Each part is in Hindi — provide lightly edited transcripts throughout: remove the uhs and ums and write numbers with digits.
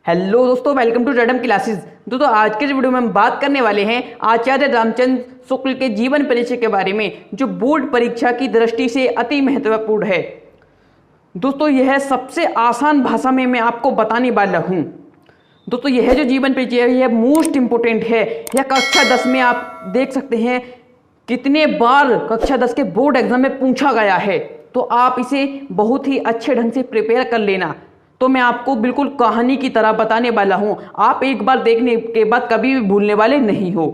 हेलो दोस्तों, वेलकम टू रैडम क्लासेस। दोस्तों आज के इस वीडियो में हम बात करने वाले हैं आचार्य रामचंद्र शुक्ल के जीवन परिचय के बारे में, जो बोर्ड परीक्षा की दृष्टि से अति महत्वपूर्ण है। दोस्तों यह सबसे आसान भाषा में मैं आपको बताने वाला हूं। दोस्तों यह जो जीवन परिचय है यह मोस्ट इंपोर्टेंट है। यह कक्षा 10 में आप देख सकते हैं कितने बार कक्षा 10 के बोर्ड एग्जाम में पूछा गया है, तो आप इसे बहुत ही अच्छे ढंग से प्रिपेयर कर लेना। तो मैं आपको बिल्कुल कहानी की तरह बताने वाला हूं, आप एक बार देखने के बाद कभी भी भूलने वाले नहीं हो।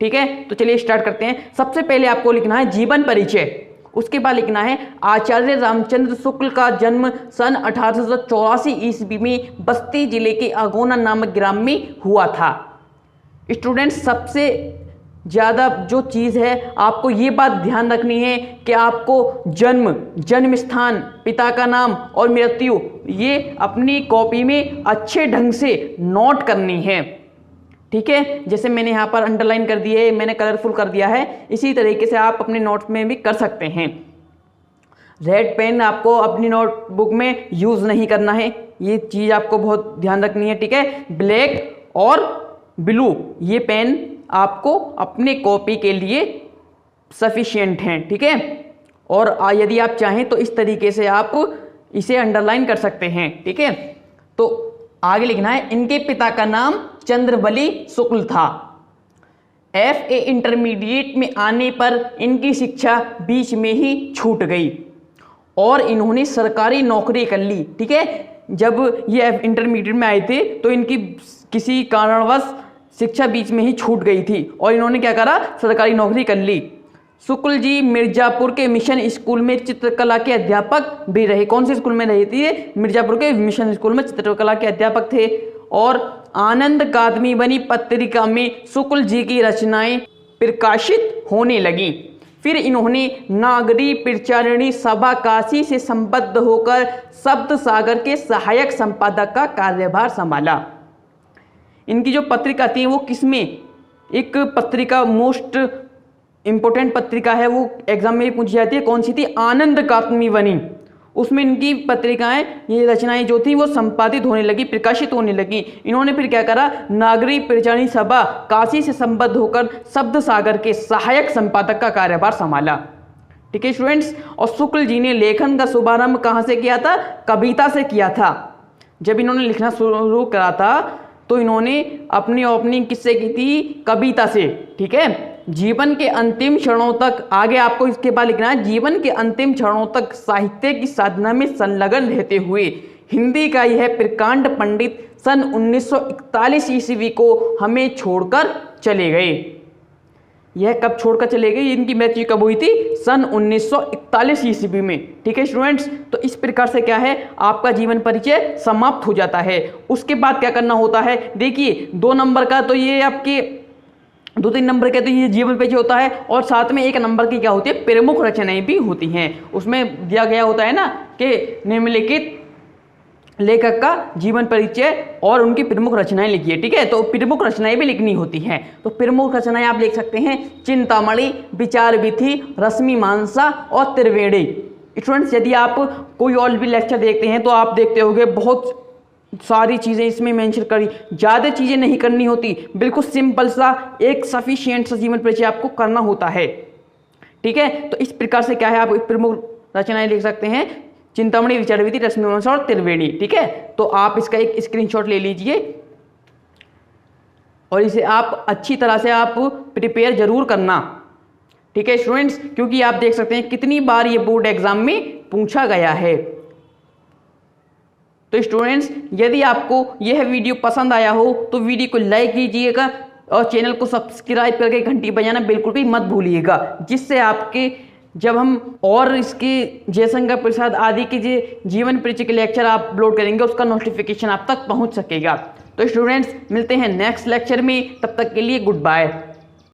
ठीक है, तो चलिए स्टार्ट करते हैं। सबसे पहले आपको लिखना है जीवन परिचय, उसके बाद लिखना है आचार्य रामचंद्र शुक्ल का जन्म सन 1884 ईस्वी में बस्ती जिले के अगोना नामक ग्राम में हुआ था। स्टूडेंट्स सबसे ज़्यादा जो चीज़ है आपको ये बात ध्यान रखनी है कि आपको जन्म स्थान, पिता का नाम और मृत्यु ये अपनी कॉपी में अच्छे ढंग से नोट करनी है। ठीक है, जैसे मैंने यहाँ पर अंडरलाइन कर दिया है, मैंने कलरफुल कर दिया है, इसी तरीके से आप अपने नोट्स में भी कर सकते हैं। रेड पेन आपको अपनी नोटबुक में यूज़ नहीं करना है, ये चीज़ आपको बहुत ध्यान रखनी है। ठीक है, ब्लैक और ब्लू ये पेन आपको अपने कॉपी के लिए सफिशिएंट हैं। ठीक है, और यदि आप चाहें तो इस तरीके से आप इसे अंडरलाइन कर सकते हैं। ठीक है, तो आगे लिखना है इनके पिता का नाम चंद्रबली शुक्ल था। FA इंटरमीडिएट में आने पर इनकी शिक्षा बीच में ही छूट गई और इन्होंने सरकारी नौकरी कर ली। ठीक है, जब ये इंटरमीडिएट में आए थे तो इनकी किसी कारणवश शिक्षा बीच में ही छूट गई थी और इन्होंने क्या करा, सरकारी नौकरी कर ली। शुक्ल जी मिर्जापुर के मिशन स्कूल में चित्रकला के अध्यापक भी रहे। कौन से स्कूल में रहे थे? मिर्जापुर के मिशन स्कूल में चित्रकला के अध्यापक थे। और आनंद अकादमी बनी पत्रिका में शुक्ल जी की रचनाएं प्रकाशित होने लगी। फिर इन्होंने नागरी प्रचारिणी सभा काशी से संबद्ध होकर शब्द सागर के सहायक संपादक का कार्यभार संभाला। इनकी जो पत्रिका थी वो किसमें, एक पत्रिका मोस्ट इंपोर्टेंट पत्रिका है, वो एग्जाम में पूछी जाती है, कौन सी थी? आनंद अकादमी बनी। उसमें इनकी पत्रिकाएं, ये रचनाएं जो थी वो संपादित होने लगी, प्रकाशित होने लगी। इन्होंने फिर क्या करा, नागरिक प्रचारिणी सभा काशी से संबद्ध होकर शब्द सागर के सहायक संपादक का कार्यभार संभाला। ठीक है स्टूडेंट्स, और शुक्ल जी ने लेखन का शुभारंभ कहाँ से किया था? कविता से किया था। जब इन्होंने लिखना शुरू करा था तो इन्होंने अपनी ओपनिंग किससे की थी? कविता से। ठीक है, जीवन के अंतिम क्षणों तक, आगे आपको इसके बाद लिखना है, जीवन के अंतिम क्षणों तक साहित्य की साधना में संलग्न रहते हुए हिंदी का यह प्रकांड पंडित सन 1941 ईस्वी को हमें छोड़कर चले गए। यह कब छोड़कर चले गए? इनकी मृत्यु कब हुई थी? सन 1941 ईस्वी में। ठीक है स्टूडेंट्स, तो इस प्रकार से क्या है, आपका जीवन परिचय समाप्त हो जाता है। उसके बाद क्या करना होता है? देखिए 2 नंबर का तो ये आपके 2-3 नंबर के तो ये जीवन परिचय होता है, और साथ में 1 नंबर की क्या होती है? प्रमुख रचनाएं भी होती हैं। उसमें दिया गया होता है ना कि निम्नलिखित लेखक का जीवन परिचय और उनकी प्रमुख रचनाएं लिखिए। ठीक है, तो प्रमुख रचनाएं भी लिखनी होती हैं। तो प्रमुख रचनाएं आप लिख सकते हैं चिंतामणि, विचार विधि, रश्मि मानसा और त्रिवेणी। स्टूडेंट्स यदि आप कोई और भी लेक्चर देखते हैं तो आप देखते होंगे बहुत सारी चीज़ें इसमें मेंशन करी, ज़्यादा चीज़ें नहीं करनी होती, बिल्कुल सिंपल सा एक सफिशिएंट सा जीवन परिचय आपको करना होता है। ठीक है, तो इस प्रकार से क्या है, आप प्रमुख रचनाएं लिख सकते हैं चिंतामणि, विचार विधि, रश्मि मानसा और त्रिवेणी। ठीक है, तो आप इसका एक स्क्रीनशॉट ले लीजिए और इसे आप अच्छी तरह से आप प्रिपेयर जरूर करना। ठीक है स्टूडेंट्स, क्योंकि आप देख सकते हैं कितनी बार ये बोर्ड एग्जाम में पूछा गया है। तो स्टूडेंट्स यदि आपको यह वीडियो पसंद आया हो तो वीडियो को लाइक कीजिएगा और चैनल को सब्सक्राइब करके घंटी बजाना बिल्कुल भी मत भूलिएगा, जिससे आपके जब हम और इसके जयशंकर प्रसाद आदि के जीवन परिचय के लेक्चर आप अपलोड करेंगे उसका नोटिफिकेशन आप तक पहुंच सकेगा। तो स्टूडेंट्स मिलते हैं नेक्स्ट लेक्चर में, तब तक के लिए गुड बाय।